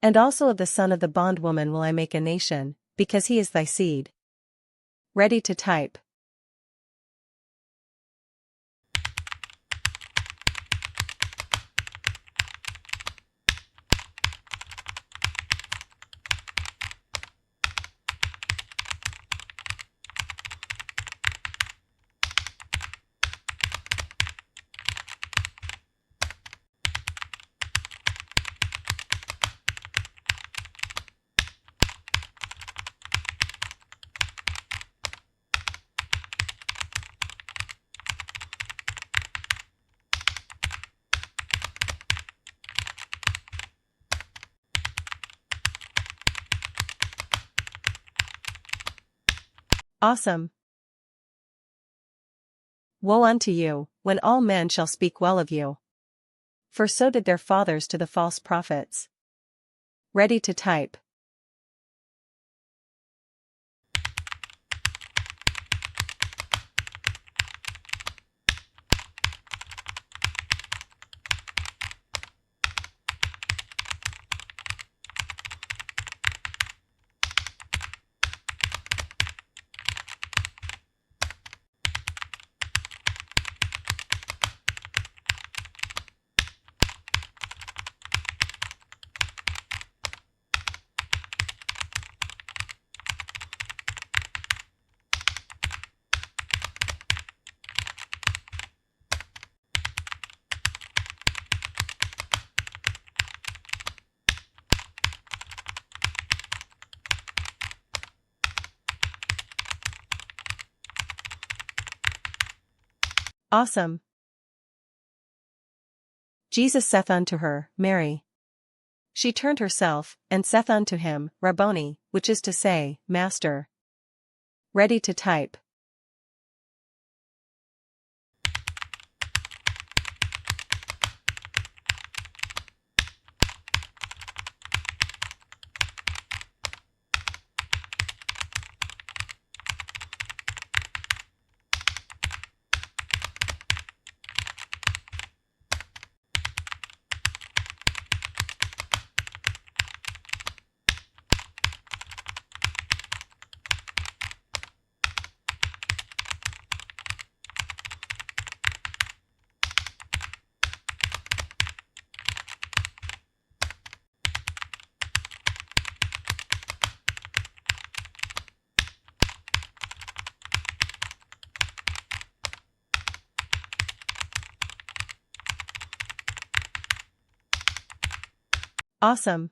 And also of the son of the bondwoman will I make a nation, because he is thy seed. Ready to type. Awesome. Woe unto you, when all men shall speak well of you. For so did their fathers to the false prophets. Ready to type. Awesome. Jesus saith unto her, Mary. She turned herself, and saith unto him, Rabboni, which is to say, Master. Ready to type. Awesome.